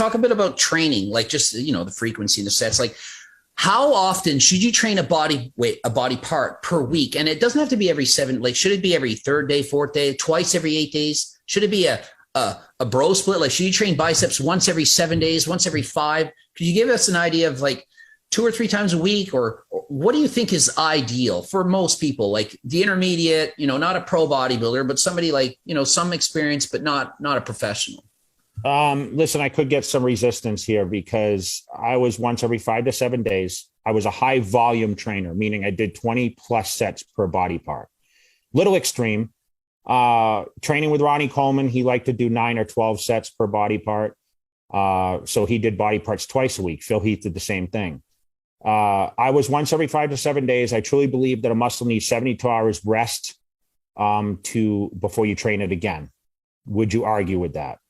talk a bit about training, like just, the frequency and the sets. Like, how often should you train a body part per week? And it doesn't have to be every 7. Like, should it be every third day, fourth day, twice every 8 days? Should it be a bro split? Like, should you train biceps once every 7 days, once every 5? Could you give us an idea of like 2 or 3 times a week, or what do you think is ideal for most people? Like the intermediate, not a pro bodybuilder, but somebody like, some experience, but not a professional. Listen, I could get some resistance here because I was once every 5 to 7 days. I was a high volume trainer, meaning I did 20 plus sets per body part. Little extreme. Training with Ronnie Coleman, he liked to do 9 or 12 sets per body part. So he did body parts twice a week. Phil Heath did the same thing. I was once every 5 to 7 days. I truly believe that a muscle needs 72 hours rest before you train it again. Would you argue with that?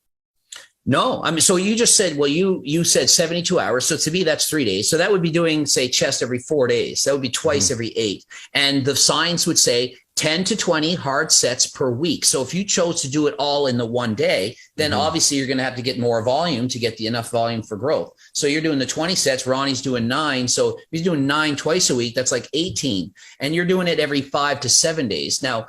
No, I mean, so you just said, well, you said 72 hours. So to me, that's 3 days. So that would be doing, say, chest every 4 days. That would be twice every 8. And the science would say 10 to 20 hard sets per week. So if you chose to do it all in the one day, then obviously you're going to have to get more volume to get enough volume for growth. So you're doing the 20 sets, Ronnie's doing 9. So if he's doing 9 twice a week, that's like 18. And you're doing it every 5 to 7 days. Now,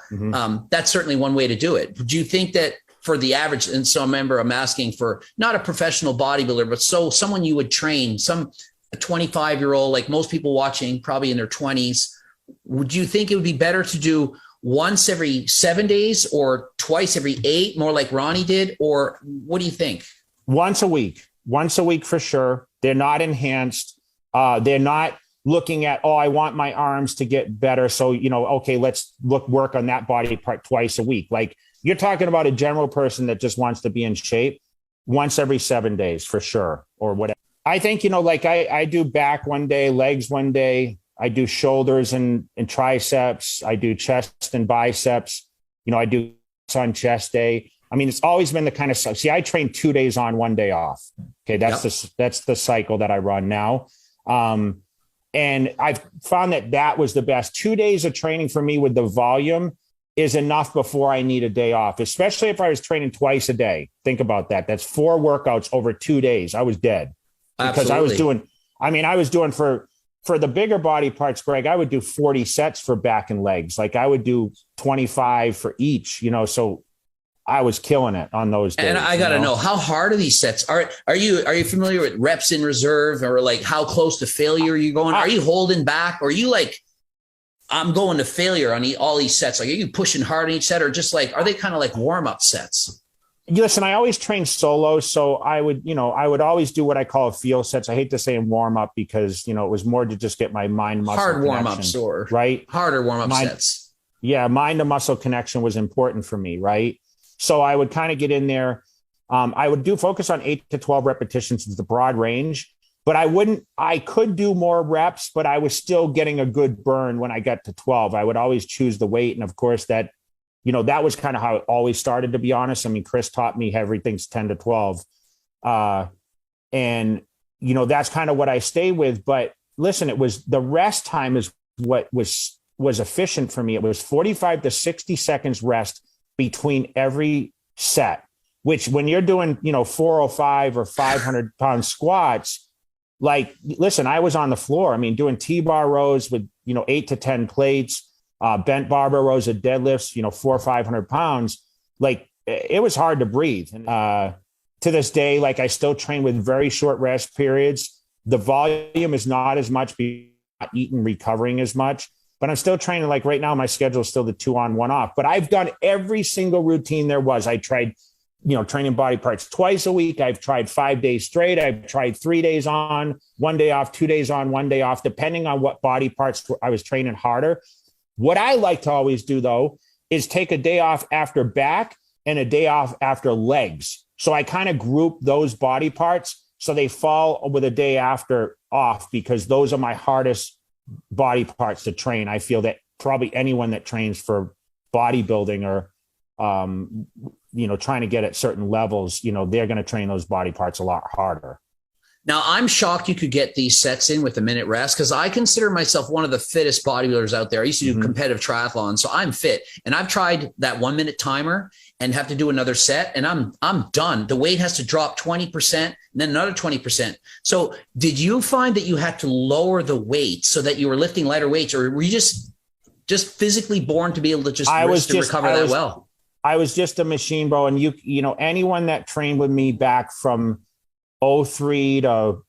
that's certainly one way to do it. Do you think that for the average, and so remember, I'm asking for not a professional bodybuilder, but someone you would train, a 25-year-old, like most people watching, probably in their 20s, would you think it would be better to do once every 7 days or twice every 8, more like Ronnie did? Or what do you think? Once a week for sure. They're not enhanced. They're not looking at, I want my arms to get better. So, okay, let's work on that body part twice a week. Like, you're talking about a general person that just wants to be in shape once every 7 days for sure, or whatever. I think, like I do back one day, legs one day. I do shoulders and triceps. I do chest and biceps. I do on chest day. I mean, it's always been the kind of stuff. See, I train 2 days on, 1 day off. Okay. That's the cycle that I run now. And I've found that was the best. 2 days of training for me with the volume is enough before I need a day off, especially if I was training twice a day. Think about that. That's 4 workouts over 2 days. I was dead. Because Absolutely. I was doing for the bigger body parts, Greg, I would do 40 sets for back and legs. Like I would do 25 for each, so I was killing it on those days. And I got to know, how hard are these sets? Are you familiar with reps in reserve, or like how close to failure are you going? Are you holding back? Or are you like, I'm going to failure on all these sets? Like, are you pushing hard on each set, or just like, are they kind of like warm-up sets? Listen, I always train solo. So I would always do what I call feel sets. I hate to say in warm-up because, it was more to just get my mind muscle hard warm-ups, or right? Harder warm-up sets. Yeah. Mind to muscle connection was important for me. Right. So I would kind of get in there. I would focus on 8 to 12 repetitions with the broad range, but I could do more reps, but I was still getting a good burn when I got to 12. I would always choose the weight. And of course that was kind of how it always started, to be honest. I mean, Chris taught me everything's 10 to 12. And that's kind of what I stay with. But listen, it was the rest time is what was efficient for me. It was 45 to 60 seconds rest between every set, which when you're doing, 405 or 500 pound squats, like, listen, I was on the floor. I mean, doing T-bar rows with, 8 to 10 plates, bent barbell rows of deadlifts, 400 or 500 pounds. Like, it was hard to breathe. And to this day, like, I still train with very short rest periods. The volume is not as much, not eating, recovering as much, but I'm still training. Like right now, my schedule is still the 2 on 1 off, but I've done every single routine there was. I tried, training body parts twice a week. I've tried 5 days straight. I've tried 3 days on, 1 day off, 2 days on, 1 day off, depending on what body parts I was training harder. What I like to always do, though, is take a day off after back and a day off after legs. So I kind of group those body parts so they fall with a day after off, because those are my hardest body parts to train. I feel that probably anyone that trains for bodybuilding or, trying to get at certain levels, they're going to train those body parts a lot harder. Now, I'm shocked you could get these sets in with a minute rest because I consider myself one of the fittest bodybuilders out there. I used to do competitive triathlon, so I'm fit. And I've tried that 1 minute timer and have to do another set, and I'm done. The weight has to drop 20% and then another 20%. So did you find that you had to lower the weight so that you were lifting lighter weights, or were you just physically born to be able to recover that well? I was just a machine, bro. And you know, anyone that trained with me back from 03 to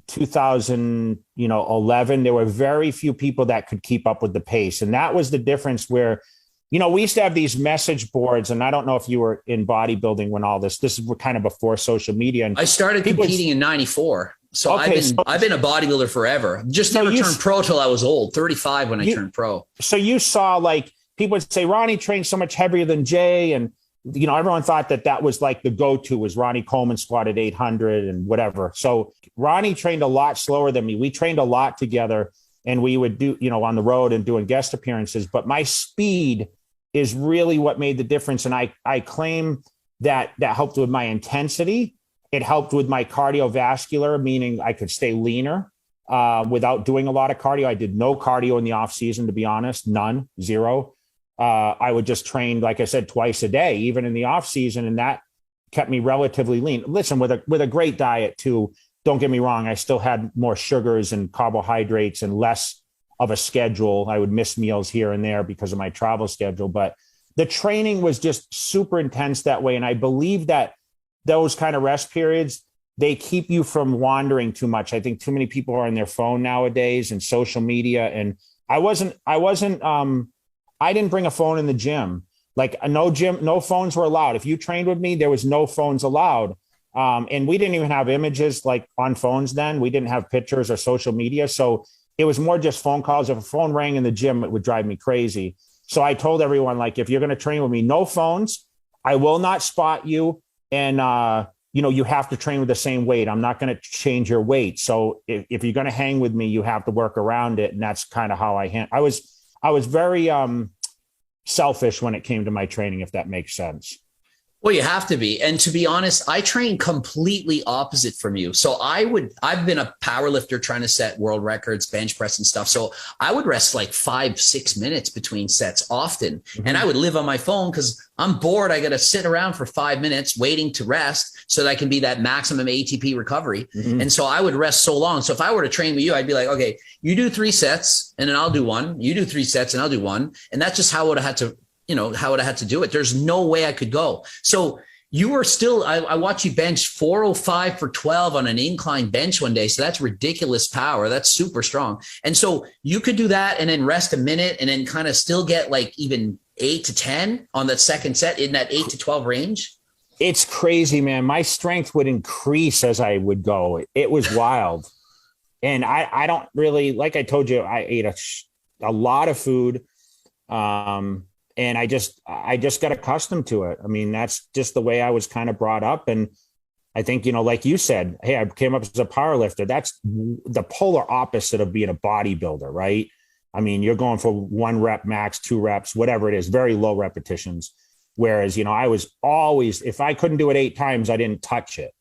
2011, there were very few people that could keep up with the pace. And that was the difference where, you know, we used to have these message boards, and I don't know if you were in bodybuilding when this is kind of before social media. And I started competing in 94. So I've been a bodybuilder forever. Just never turned pro till I was old, 35 when I turned pro. So you saw, like, people would say, Ronnie trained so much heavier than Jay. And, you know, everyone thought that was like the go-to was Ronnie Coleman squatted 800 and whatever. So Ronnie trained a lot slower than me. We trained a lot together, and we would do, you know, on the road and doing guest appearances. But my speed is really what made the difference. And I claim that helped with my intensity. It helped with my cardiovascular, meaning I could stay leaner without doing a lot of cardio. I did no cardio in the off season, to be honest, none, zero. I would just train, like I said, twice a day, even in the off season. And that kept me relatively lean. Listen, with a great diet too. Don't get me wrong. I still had more sugars and carbohydrates and less of a schedule. I would miss meals here and there because of my travel schedule, but the training was just super intense that way. And I believe that those kind of rest periods, they keep you from wandering too much. I think too many people are on their phone nowadays and social media. And I didn't bring a phone in the gym. Like no phones were allowed. If you trained with me, there was no phones allowed. And we didn't even have images like on phones then. We didn't have pictures or social media. So it was more just phone calls. If a phone rang in the gym, it would drive me crazy. So I told everyone, like, if you're going to train with me, no phones. I will not spot you. And, you know, you have to train with the same weight. I'm not going to change your weight. So if you're going to hang with me, you have to work around it. And that's kind of how I was very selfish when it came to my training, if that makes sense. Well, you have to be. And to be honest, I train completely opposite from you. So I've been a power lifter trying to set world records, bench press and stuff. So I would rest like 5-6 minutes between sets often. Mm-hmm. And I would live on my phone because I'm bored. I got to sit around for 5 minutes waiting to rest so that I can be that maximum ATP recovery. Mm-hmm. And so I would rest so long. So if I were to train with you, I'd be like, okay, you do 3 sets and then I'll do 1. You do 3 sets and I'll do 1. And that's just how I would have had to, how would I had to do it? There's no way I could go. So you were still, I watched you bench 405 for 12 on an incline bench one day. So that's ridiculous power. That's super strong. And so you could do that and then rest a minute and then kind of still get like even 8 to 10 on that second set in that 8 to 12 range. It's crazy, man. My strength would increase as I would go. It was wild. And I don't really, like I told you, I ate a lot of food. And I just got accustomed to it. I mean, that's just the way I was kind of brought up. And I think, like you said, hey, I came up as a power lifter. That's the polar opposite of being a bodybuilder, right? I mean, you're going for 1 rep max, 2 reps, whatever it is, very low repetitions. Whereas, I was always, if I couldn't do it 8 times, I didn't touch it.